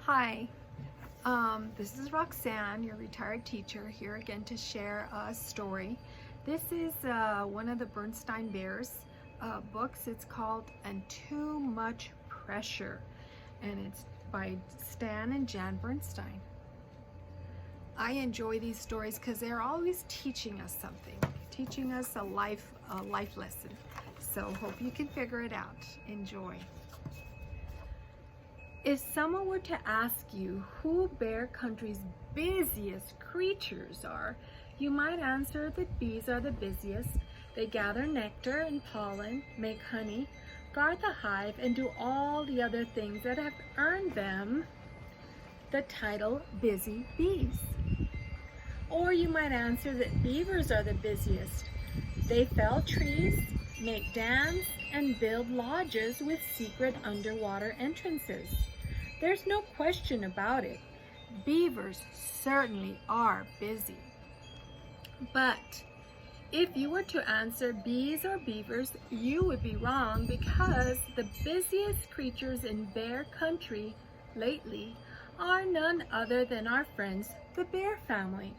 Hi, this is Roxanne, your retired teacher, here again to share a story. This is one of the Berenstain Bears books. It's called And Too Much Pressure, and it's by Stan and Jan Berenstain. I enjoy these stories because they're always teaching us something, teaching us a life lesson. So hope you can figure it out. Enjoy. If someone were to ask you who Bear Country's busiest creatures are, you might answer that bees are the busiest. They gather nectar and pollen, make honey, guard the hive, and do all the other things that have earned them the title Busy Bees. Or you might answer that beavers are the busiest. They fell trees, make dams, and build lodges with secret underwater entrances. There's no question about it. Beavers certainly are busy. But if you were to answer bees or beavers, you would be wrong, because the busiest creatures in Bear Country lately are none other than our friends, the bear family.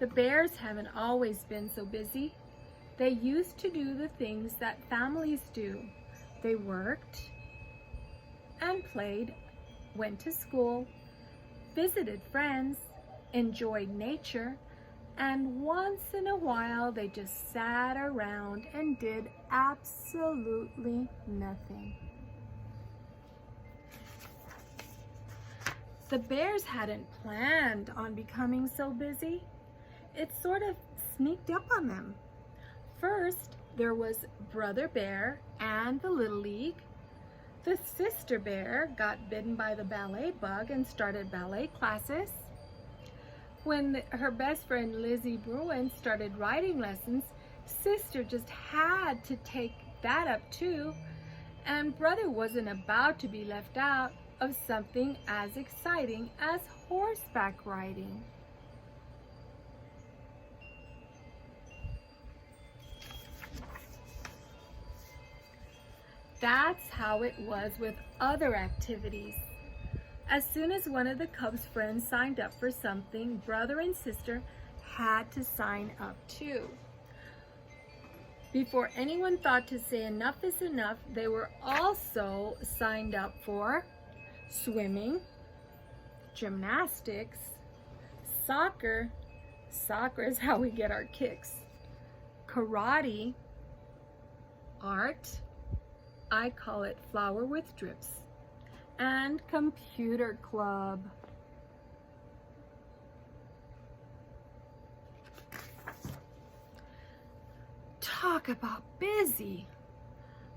The bears haven't always been so busy. They used to do the things that families do. They worked and played, went to school, visited friends, enjoyed nature, and once in a while they just sat around and did absolutely nothing. The bears hadn't planned on becoming so busy. It sort of sneaked up on them. First, there was Brother Bear and the Little League. The sister bear got bitten by the ballet bug and started ballet classes. When her best friend Lizzie Bruin started writing lessons, sister just had to take that up too, and brother wasn't about to be left out of something as exciting as horseback riding. That's how it was with other activities. As soon as one of the cub's friends signed up for something, brother and sister had to sign up too. Before anyone thought to say enough is enough, they were also signed up for swimming, gymnastics, soccer is how we get our kicks, karate, art, I call it flower with drips, and computer club. Talk about busy.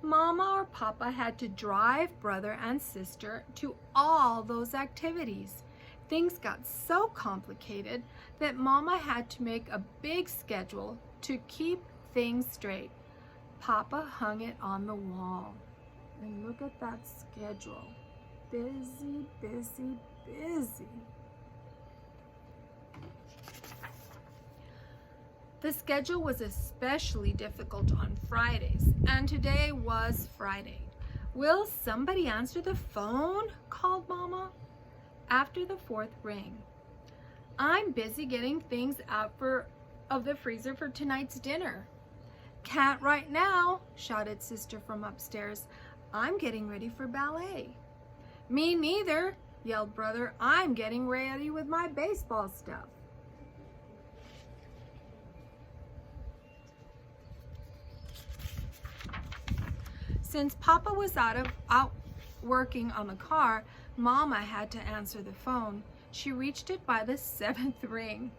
Mama or Papa had to drive brother and sister to all those activities. Things got so complicated that Mama had to make a big schedule to keep things straight. Papa hung it on the wall. And look at that schedule. Busy, busy, busy. The schedule was especially difficult on Fridays, and today was Friday. Will somebody answer the phone? Called Mama after the fourth ring. I'm busy getting things out of the freezer for tonight's dinner. Can't right now, shouted sister from upstairs. I'm getting ready for ballet. Me neither, yelled brother. I'm getting ready with my baseball stuff. Since Papa was out working on the car, Mama had to answer the phone. She reached it by the seventh ring.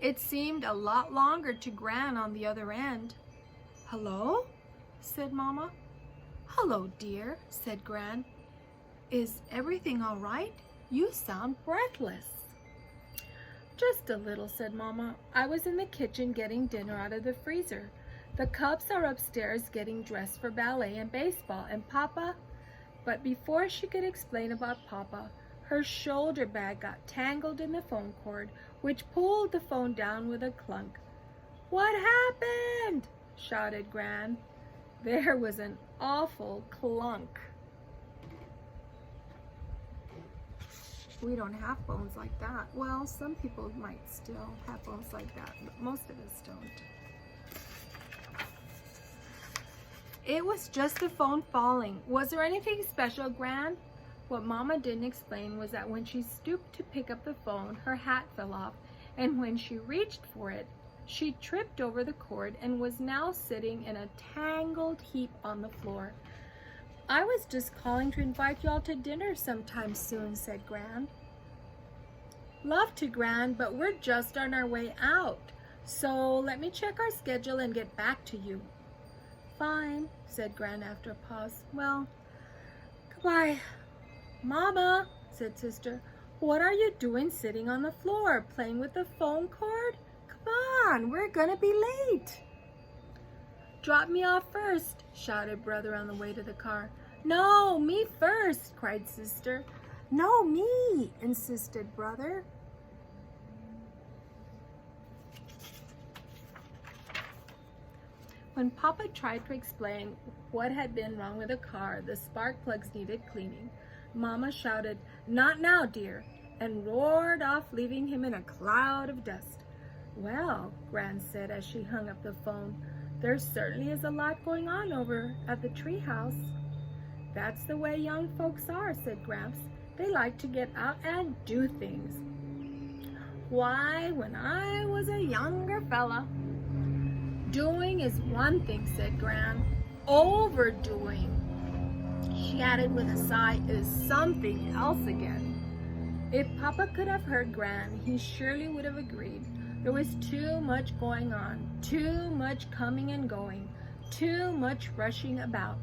It seemed a lot longer to Gran on the other end. Hello? Said Mama. Hello, dear, said Gran. Is everything all right? You sound breathless. Just a little, said Mama. I was in the kitchen getting dinner out of the freezer. The cubs are upstairs getting dressed for ballet and baseball, and Papa... But before she could explain about Papa, her shoulder bag got tangled in the phone cord, which pulled the phone down with a clunk. What happened? Shouted Gran. There was an awful clunk. We don't have phones like that. Well, some people might still have phones like that, but most of us don't. It was just the phone falling. Was there anything special, Gran? What Mama didn't explain was that when she stooped to pick up the phone, her hat fell off, and when she reached for it, she tripped over the cord and was now sitting in a tangled heap on the floor. I was just calling to invite y'all to dinner sometime soon, said Gran. Love to, Gran, but we're just on our way out. So let me check our schedule and get back to you. Fine, said Gran after a pause. Well, goodbye. Mama, said Sister, what are you doing sitting on the floor, playing with the phone cord? Come on, we're gonna be late. Drop me off first, shouted Brother on the way to the car. No, me first, cried Sister. No, me, insisted Brother. When Papa tried to explain what had been wrong with the car, the spark plugs needed cleaning, Mama shouted, "Not now, dear," and roared off, leaving him in a cloud of dust. Well, Gran said as she hung up the phone, there certainly is a lot going on over at the treehouse. That's the way young folks are, said Gramps. They like to get out and do things. Why, when I was a younger fella. Doing is one thing, said Gran. Overdoing, she added with a sigh, is something else again. If Papa could have heard Gran, he surely would have agreed. There was too much going on, too much coming and going, too much rushing about,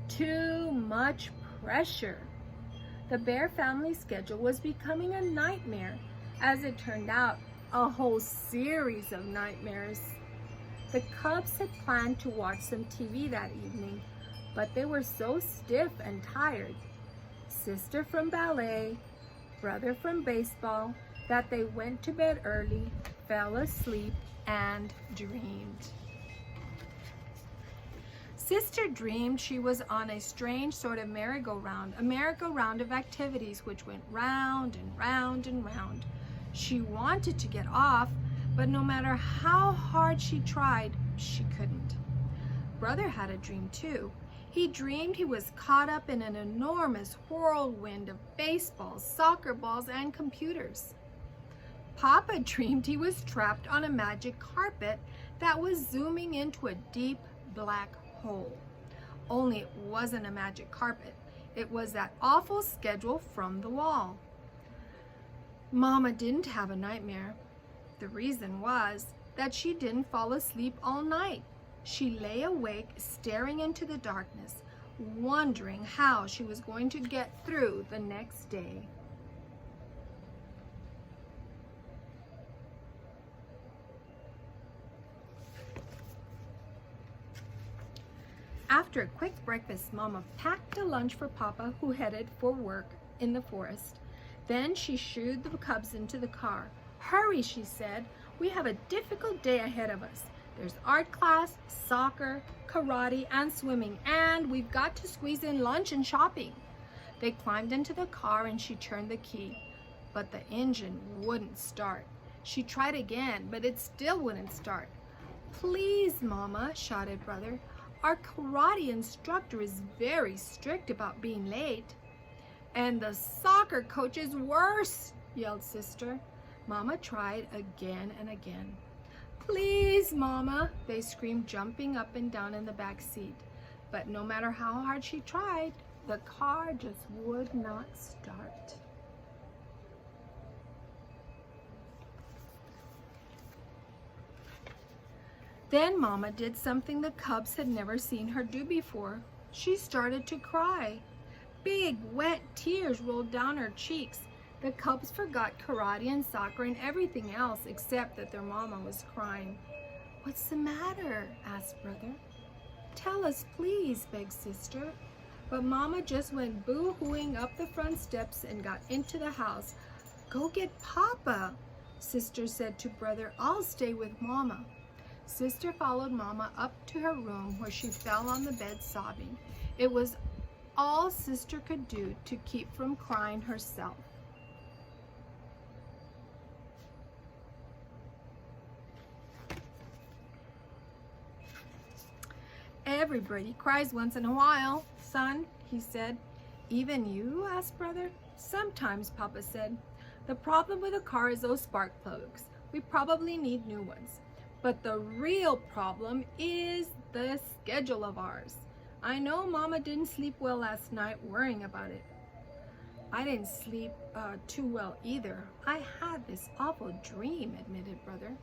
too much pressure. The Bear family schedule was becoming a nightmare. As it turned out, a whole series of nightmares. The Cubs had planned to watch some TV that evening, but they were so stiff and tired, Sister from ballet, Brother from baseball, that they went to bed early, fell asleep, and dreamed. Sister dreamed she was on a strange sort of merry-go-round, a merry-go-round of activities which went round and round and round. She wanted to get off, but no matter how hard she tried, she couldn't. Brother had a dream too. He dreamed he was caught up in an enormous whirlwind of baseballs, soccer balls, and computers. Papa dreamed he was trapped on a magic carpet that was zooming into a deep black hole. Only it wasn't a magic carpet. It was that awful schedule from the wall. Mama didn't have a nightmare. The reason was that she didn't fall asleep all night. She lay awake, staring into the darkness, wondering how she was going to get through the next day. After a quick breakfast, Mama packed a lunch for Papa, who headed for work in the forest. Then she shooed the Cubs into the car. Hurry, she said. We have a difficult day ahead of us. There's art class, soccer, karate, and swimming, and we've got to squeeze in lunch and shopping. They climbed into the car and she turned the key, but the engine wouldn't start. She tried again, but it still wouldn't start. Please, Mama, shouted Brother. Our karate instructor is very strict about being late. And the soccer coach is worse, yelled Sister. Mama tried again and again. Please, Mama, they screamed, jumping up and down in the back seat. But no matter how hard she tried, the car just would not start. Then Mama did something the Cubs had never seen her do before. She started to cry. Big, wet tears rolled down her cheeks. The Cubs forgot karate and soccer and everything else except that their Mama was crying. What's the matter? Asked Brother. Tell us, please, begged Sister. But Mama just went boo-hooing up the front steps and got into the house. Go get Papa, Sister said to Brother. I'll stay with Mama. Sister followed Mama up to her room, where she fell on the bed sobbing. It was all Sister could do to keep from crying herself. Everybody cries once in a while, son, he said. Even you? Asked Brother. Sometimes, Papa said. The problem with a car is those spark plugs. We probably need new ones. But the real problem is the schedule of ours. I know Mama didn't sleep well last night worrying about it. I didn't sleep too well either. I had this awful dream, admitted Brother.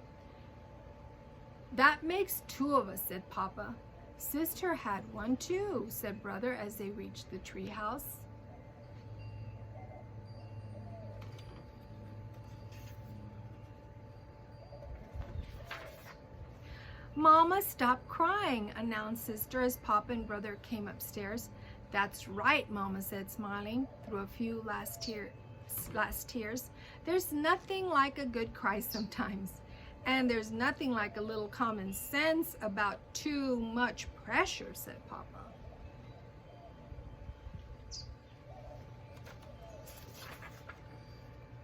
That makes two of us, said Papa. Sister had one too, said Brother as they reached the treehouse. Mama, stop crying, announced Sister as Papa and Brother came upstairs. That's right, Mama said, smiling through a few last tears. There's nothing like a good cry sometimes. And there's nothing like a little common sense about too much pressure, said Papa.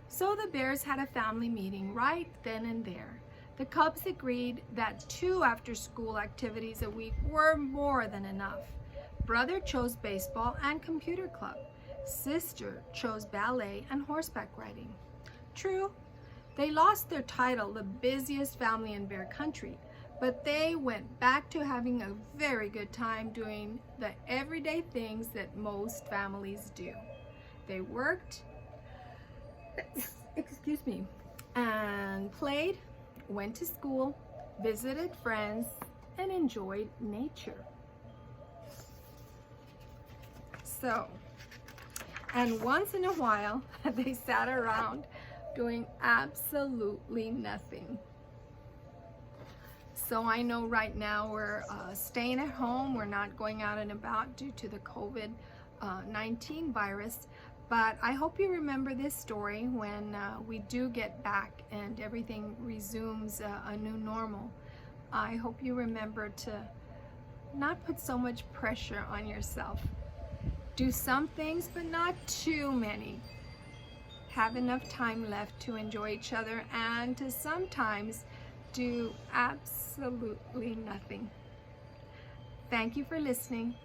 So the Bears had a family meeting right then and there. The Cubs agreed that 2 after-school activities a week were more than enough. Brother chose baseball and computer club. Sister chose ballet and horseback riding. True, they lost their title, the busiest family in Bear Country, but they went back to having a very good time doing the everyday things that most families do. They worked, and played, went to school, visited friends, and enjoyed nature. So, and once in a while, they sat around doing absolutely nothing. So I know right now we're staying at home. We're not going out and about due to the COVID-19 virus. But I hope you remember this story when we do get back and everything resumes a new normal. I hope you remember to not put so much pressure on yourself. Do some things, but not too many. Have enough time left to enjoy each other and to sometimes do absolutely nothing. Thank you for listening.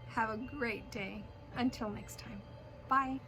Have a great day. Until next time. Bye.